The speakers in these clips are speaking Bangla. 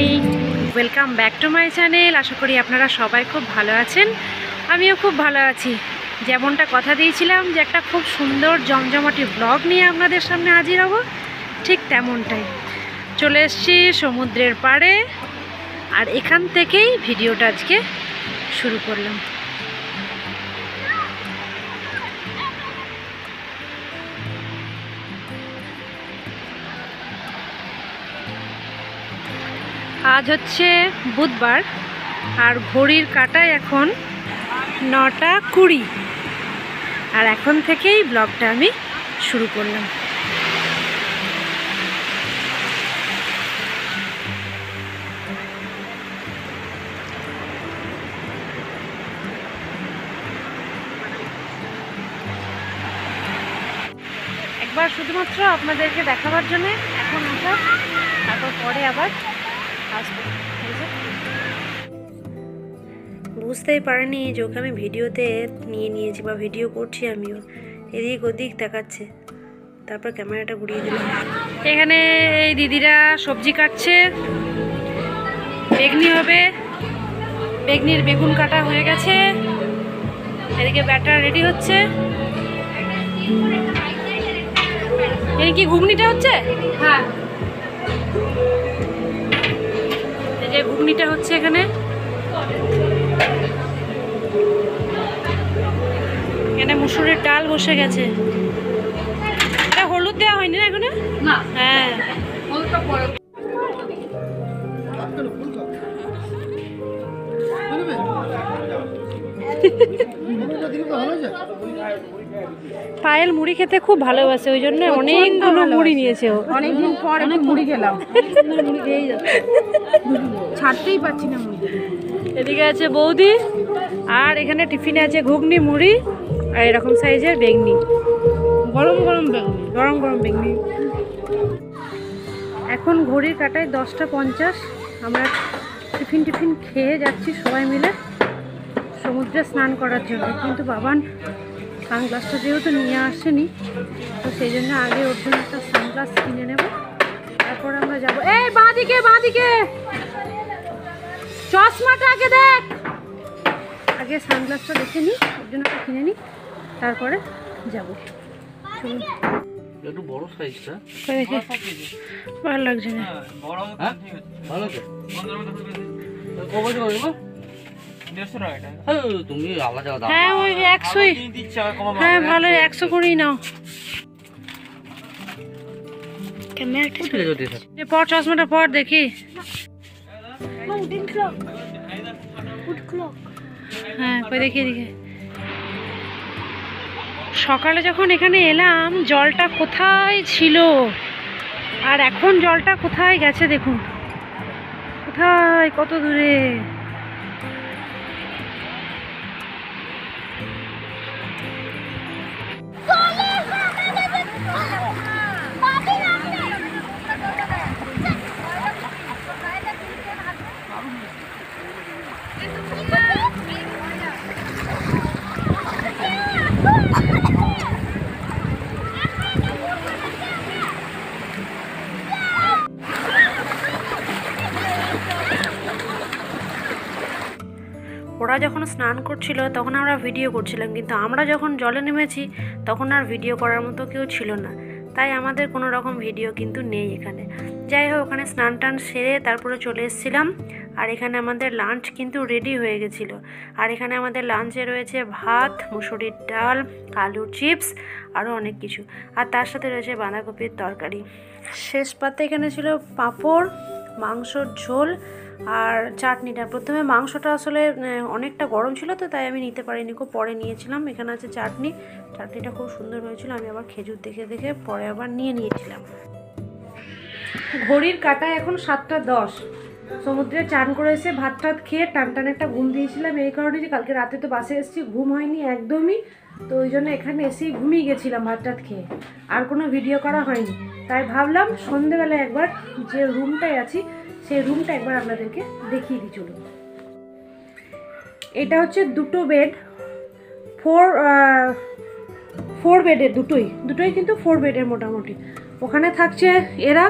Morning, welcome back to my channel. আশা করি আপনারা সবাই খুব ভালো আছেন, আমিও খুব ভালো আছি। যেমনটা কথা দিয়েছিলাম যে একটা খুব সুন্দর জমজমাটি ব্লগ নিয়ে আপনাদের সামনে হাজির হব, ঠিক তেমনটাই চলে এসেছি সমুদ্রের পাড়ে। আর এখান থেকেই ভিডিওটা আজকে শুরু করলাম। আজ হচ্ছে বুধবার আর ঘড়ির কাঁটায় এখন 9:20, আর এখন থেকেই ব্লগটা আমি শুরু করলাম। একবার শুধুমাত্র আপনাদেরকে দেখাবার জন্য এখন আসা, তারপর পরে আবার আসবো। বুঝতেই পারিনি যে ওকে আমি ভিডিওতে নিয়ে নিয়েছি বা ভিডিও করছি, আমিও এদিক ওদিক দেখাচ্ছে, তারপর ক্যামেরাটা ঘুরিয়ে দিলাম। এখানে এই দিদিরা সবজি কাটছে, বেগনি হবে, বেগনির বেগুন কাটা হয়ে গেছে, এদিকে ব্যাটার রেডি হচ্ছে। এই কি ঘুগনিটা হচ্ছে? হ্যাঁ, এই যে ঘুগনিটা হচ্ছে এখানে। এখানে মুসুরির ডাল বসে গেছে। এটা হলুদ দেওয়া হয়নি না এখানে? না। হ্যাঁ, পায়েল মুড়ি খেতে খুব ভালোবাসে, ওই জন্য অনেকগুলো মুড়ি নিয়েছে। ও অনেকদিন পর অনেক মুড়ি খেলাম, মুড়ি খেয়েই যাচ্ছে, ছাড়তেই পারছি না মুড়ি। এদিকে আছে বৌদি, আর এখানে টিফিনে আছে ঘুগনি, মুড়ি আর এরকম সাইজের বেগনি, গরম গরম বেগুন, গরম গরম বেগনি। এখন ঘড়ির কাটায় 10:50। আমরা টিফিন খেয়ে যাচ্ছি সবাই মিলে সমুদ্রে স্নান করার জন্য, কিন্তু বাবান সানগ্লাসটা যেহেতু নিয়ে আসেনি, তো সেই জন্য আগে ওর জন্য একটা সানগ্লাস কিনে নেব, তারপর আমরা যাবো। এই বাঁদিকে বাঁদিকে, চশমাটা আগে দেখ, আগে সানগ্লাসটা দেখে নিই, ওর জন্য কিনে নিই, তারপরে যাবো। চলুন, একটু বড় সাইজটা ভালো লাগছে না। ভালো তো কবে দেবো? 150 টাকা। তুমি আলাদা দাও। হ্যাঁ, ওই 100ই। হ্যাঁ ভালো, 100 করেই নাও। পর চশমাটা পর দেখি। হ্যাঁ দেখি দেখি। সকালে যখন এখানে এলাম জলটা কোথায় ছিল, আর এখন জলটা কোথায় গেছে দেখুন, কোথায়, কত দূরে। ওরা যখন স্নান করছিল তখন আমরা ভিডিও করছিলাম, কিন্তু আমরা যখন জলে নেমেছি তখন আর ভিডিও করার মতো কেউ ছিল না, তাই আমাদের কোনো রকম ভিডিও কিন্তু নেই এখানে। যাই হোক, ওখানে স্নান টান সেরে তারপরে চলে এসেছিলাম, আর এখানে আমাদের লাঞ্চ কিন্তু রেডি হয়ে গেছিলো। আর এখানে আমাদের লাঞ্চে রয়েছে ভাত, মুসুরির ডাল, আলুর চিপস, আরও অনেক কিছু, আর তার সাথে রয়েছে বাঁধাকপির তরকারি। শেষ পাতে এখানে ছিল পাঁপড়, মাংসর ঝোল আর চাটনিটা। প্রথমে মাংসটা আসলে অনেকটা গরম ছিল, তো তাই আমি নিতে পারিনি, খুব পরে নিয়েছিলাম। এখানে আছে চাটনিটা খুব সুন্দর হয়েছিল, আমি আবার খেজুর দেখে দেখে পরে আবার নিয়েছিলাম। ঘড়ির কাঁটায় এখন 7:10। সমুদ্রে চান করে এসে ভাত টাত খেয়ে টান একটা ঘুম দিয়েছিলাম, এই কারণে যে কালকে রাতে তো বাসে এসেছি, ঘুম হয়নি একদমই, তো ওই জন্য এখানে এসেই ঘুমিয়ে গেছিলাম ভাত টাত খেয়ে, আর কোনো ভিডিও করা হয়নি। তাই ভাবলাম সন্ধেবেলায় একবার যে রুমটায় আছি সেই রুমটা একবার আপনাদেরকে দেখিয়ে দিই। চলুন, এটা হচ্ছে দুটো বেড, 4 বেডের, দুটোই কিন্তু 4 বেডের মোটামুটি। ওখানে থাকছে এরা,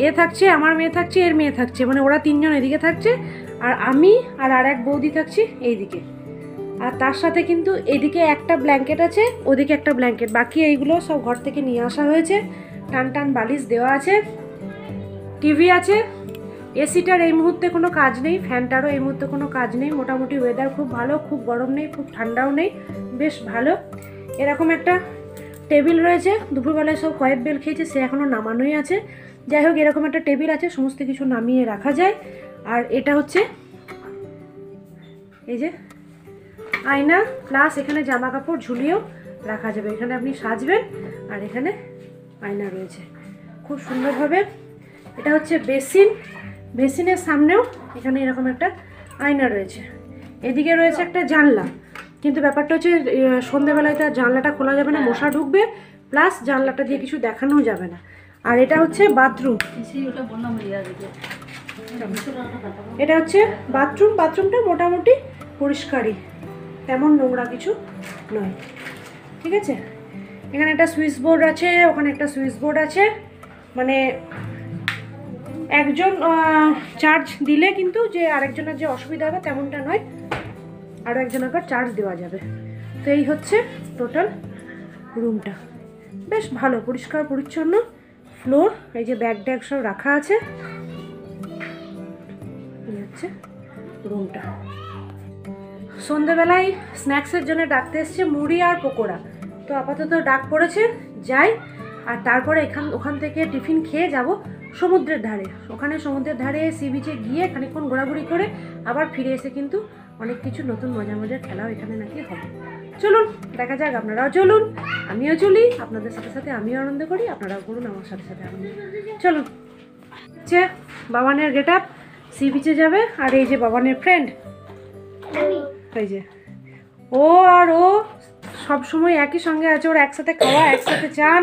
এ থাকছে, আমার মেয়ে থাকছে, এর মেয়ে থাকছে, মানে ওরা তিনজন এদিকে থাকছে আর আমি আর এক বৌদি থাকছি এইদিকে। আর তার সাথে কিন্তু এদিকে একটা ব্ল্যাঙ্কেট আছে, ওদিকে একটা ব্ল্যাঙ্কেট, বাকি এইগুলো সব ঘর থেকে নিয়ে আসা হয়েছে। টান টান বালিশ দেওয়া আছে, টিভি আছে। এসিটার এই মুহূর্তে কোনো কাজ নেই, ফ্যানটারও এই মুহূর্তে কোনো কাজ নেই। মোটামুটি ওয়েদার খুব ভালো, খুব গরম নেই, খুব ঠান্ডাও নেই, বেশ ভালো। এরকম একটা টেবিল রয়েছে, দুপুরবেলায় সব কয়েক বেল খেয়েছে, সে এখনও নামানোই আছে। যাই হোক, এরকম একটা টেবিল আছে, সমস্ত কিছু নামিয়ে রাখা যায়। আর এটা হচ্ছে এই যে আয়না, প্লাস এখানে জামা কাপড় ঝুলিয়েও রাখা যাবে। এখানে আপনি সাজবেন আর এখানে আয়না রয়েছে খুব সুন্দরভাবে। এটা হচ্ছে বেসিন, বেসিনের সামনেও এখানে এরকম একটা আয়না রয়েছে। এদিকে রয়েছে একটা জানলা, কিন্তু ব্যাপারটা হচ্ছে সন্ধ্যেবেলায় তার জানলাটা খোলা যাবে না, মশা ঢুকবে, প্লাস জানলাটা দিয়ে কিছু দেখানোও যাবে না। আর এটা হচ্ছে বাথরুম, এটা হচ্ছে বাথরুম। বাথরুমটা মোটামুটি পরিষ্কারই, তেমন নোংরা কিছু নয়, ঠিক আছে। এখানে একটা সুইচ বোর্ড আছে, ওখানে একটা সুইচ বোর্ড আছে, মানে একজন চার্জ দিলে কিন্তু যে আরেকজনের যে অসুবিধা হবে তেমনটা নয়, আরও একজনের চার্জ দেওয়া যাবে। তো এই হচ্ছে টোটাল রুমটা, বেশ ভালো, পরিষ্কার পরিচ্ছন্ন। ফ্লোর, এই যে ব্যাগ ট্যাগ সব রাখা আছে। এই হচ্ছে রুমটা। সন্ধ্যেবেলায় স্ন্যাক্সের জন্য ডাকতে এসছে মুড়ি আর পকোড়া, তো আপাতত ডাক পড়েছে, যাই। আর তারপরে ওখান থেকে টিফিন খেয়ে যাব সমুদ্রের ধারে। ওখানে সমুদ্রের ধারে সি বিচে গিয়ে খানিকক্ষণ ঘোরাঘুরি করে আবার ফিরে এসে কিন্তু অনেক কিছু নতুন মজার মজার খেলাও এখানে নাকি হবে। চলুন দেখা যাক, আপনারাও চলুন, আমিও চলি, আপনাদের সাথে সাথে আমিও আনন্দ করি, আপনারাও করুন আমার সাথে সাথে আনন্দ। চলুন। হচ্ছে বাবানের গেট আপ, সি বিচে যাবে। আর এই যে বাবানের ফ্রেন্ড, এই যে ও আর ও সব সময় একই সঙ্গে আছে, ওরা একসাথে খাওয়া, একসাথে চান,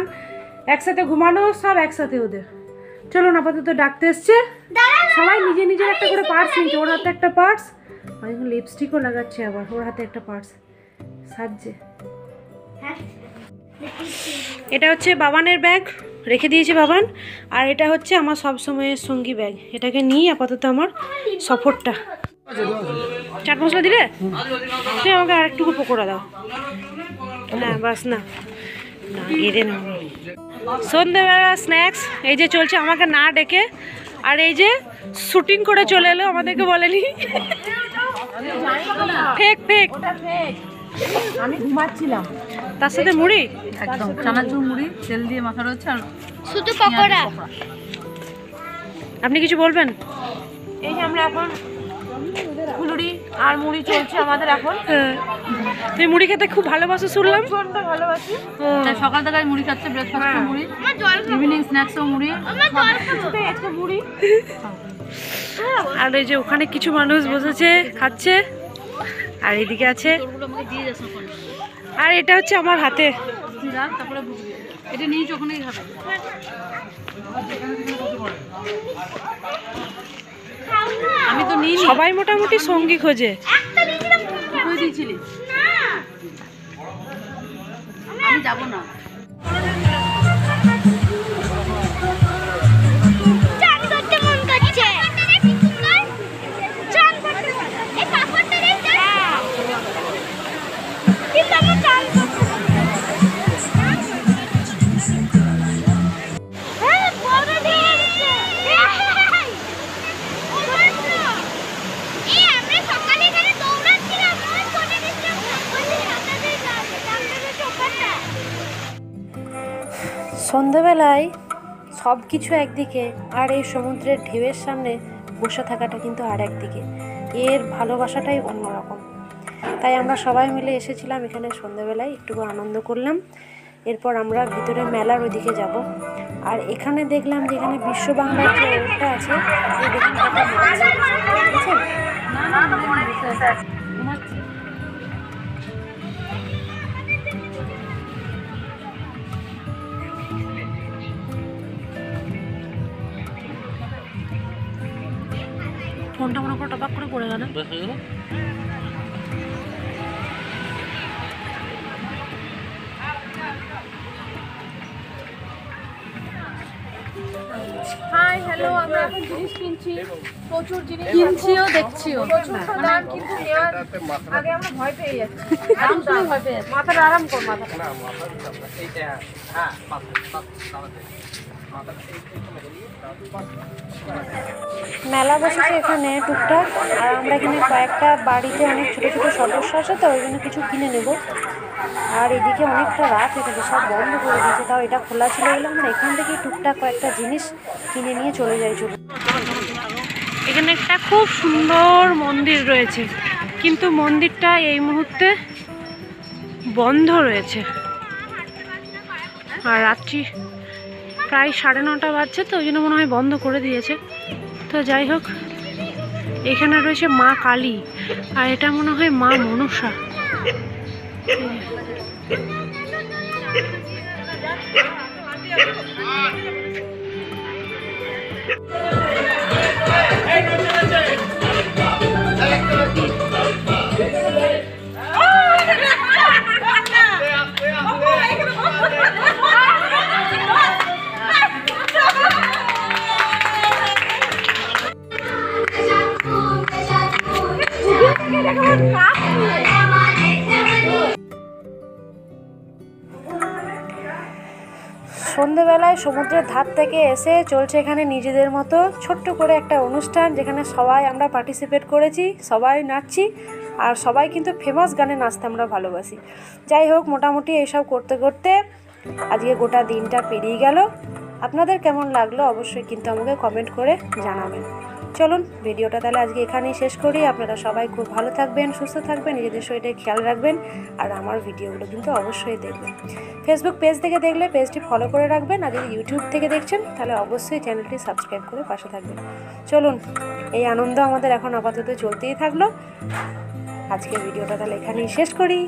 একসাথে ঘুমানো, সব একসাথে ওদের। চলুন, আপাতত ডাকতে এসছে, সবাই নিজে নিজের একটা করে পার্স নিচ্ছে। ওর হাতে একটা পার্স, এখন লিপস্টিকও লাগাচ্ছে, আবার ওর হাতে একটা পার্স সাজছে। এটা হচ্ছে বাবানের ব্যাগ, রেখে দিয়েছে বাবান। আর এটা হচ্ছে আমার সব সময়ের সঙ্গী ব্যাগ, এটাকে নিয়ে আপাতত আমার সফরটা। চাট মশলা দিলে তুই আমাকে আরেকটুকু পকোড়া দাও না, বাস না না গেঁদে না। সন্ধ্যেবেলা স্ন্যাক্স এই যে চলছে, আমাকে না ডেকে। আর এই যে শুটিং করে চলে এলো, আমাদেরকে বলেনি। ফেক ফেক, আমি ঘুমাচ্ছিলাম। তার সাথে মুড়ি, একদম চানাচুর মুড়ি তেল দিয়ে মাখা রয়েছে, আর শুধু পকোড়া। আপনি কিছু বলবেন? এই যে আমরা এখন ফুলুরি আর মুড়ি চলছে আমাদের এখন। তুমি মুড়ি খেতে খুব ভালোবাসো শুনলাম। ভালোবাসি, সকাল থেকে মুড়ি খাচ্ছে, ব্রেকফাস্টে মুড়ি, ইভিনিং স্ন্যাক্সও মুড়ি, একটা মুড়ি। আর এই যে ওখানে কিছু মানুষ বসেছে খাচ্ছে, আর এদিকে আছে। আর এটা হচ্ছে আমার হাতে, তারপরে এটা নিয়ে ওখানেই খাবে। আমি তো নিই, সবাই মোটামুটি সঙ্গী খোঁজে। কই দিয়েছিলি? আমি যাবো না। চান করতে মন করছে। চান করতে এই পাপড়টা রে চান। কিন্তু আমি চান করতে। হ্যাঁ, বড় দিয়ে গেছে। এই আমরা সকালে এখানে দৌড়াচ্ছিলাম, ওই কোণে গেছিলাম, ওই সামনে সামনে চোপাটা। সন্ধ্যাবেলায় সব কিছু একদিকে, আর এই সমুদ্রের ঢেউয়ের সামনে বসে থাকাটা কিন্তু আর একদিকে। এর ভালোবাসাটাই অন্যরকম। তাই আমরা সবাই মিলে এসেছিলাম এখানে সন্ধ্যাবেলায়, একটু আনন্দ করলাম। এরপর আমরা ভিতরে মেলার ওইদিকে যাব। আর এখানে দেখলাম যে এখানে বিশ্ব বাংলার যে ওটা আছে, এই দেখুন কত মাছ, দেখেছেন? ফোনটা মনে করে টপাক করে পড়ে গেল। হাই হ্যালো, আমরা এখন জিনিস কিনছি, প্রচুর জিনিস কিনছিও দেখছিও, প্রচুর দাম, কিন্তু নেওয়ার আগে আমরা ভয় পেয়ে যাচ্ছি। দাম শুনে ভয় পেয়ে যাচ্ছি। মাথাটা আরাম কর, মাথাটা মেলা বসেছে এখানে টুকটাক, আর আমরা এখানে কয়েকটা বাড়িতে অনেক ছোটো ছোটো সদস্য আছে, তো ওই জন্য কিছু কিনে নেব। আর এদিকে অনেকটা রাত হয়ে গেছে, সব বন্ধ করে দিয়েছে, তাও এটা খোলা ছিল বলে আমরা এখান থেকেই টুকটাক কয়েকটা জিনিস কিনে নিয়ে চলে যাই। এখানে একটা খুব সুন্দর মন্দির রয়েছে, কিন্তু মন্দিরটা এই মুহূর্তে বন্ধ রয়েছে। আর রাত্রি প্রায় 9:30 বাজছে, তো ওই জন্য মনে হয় বন্ধ করে দিয়েছে। তো যাই হোক, এখানে রয়েছে মা কালী, আর এটা মনে হয় মা মনসা। সন্ধেবেলায় সমুদ্রের ধার থেকে এসে চলছে এখানে নিজেদের মতো ছোট্ট করে একটা অনুষ্ঠান, যেখানে সবাই আমরা পার্টিসিপেট করেছি, সবাই নাচছি, আর সবাই কিন্তু ফেমাস গানে নাচতে আমরা ভালোবাসি। যাই হোক, মোটামুটি এইসব করতে করতে আজকে গোটা দিনটা পেরিয়ে গেল। আপনাদের কেমন লাগলো অবশ্যই কিন্তু আমাকে কমেন্ট করে জানাবেন। চলুন ভিডিওটা তাহলে আজকে এখানেই শেষ করি। আপনারা সবাই খুব ভালো থাকবেন, সুস্থ থাকবেন, নিজেদের শরীরে খেয়াল রাখবেন, আর আমার ভিডিওগুলো কিন্তু অবশ্যই দেখবেন। ফেসবুক পেজ থেকে দেখলে পেজটি ফলো করে রাখবেন, আর যদি ইউটিউব থেকে দেখছেন তাহলে অবশ্যই চ্যানেলটি সাবস্ক্রাইব করে পাশে থাকবেন। চলুন, এই আনন্দ আমাদের এখন আপাতত চলতেই থাকলো। আজকে ভিডিওটা তাহলে এখানেই শেষ করি।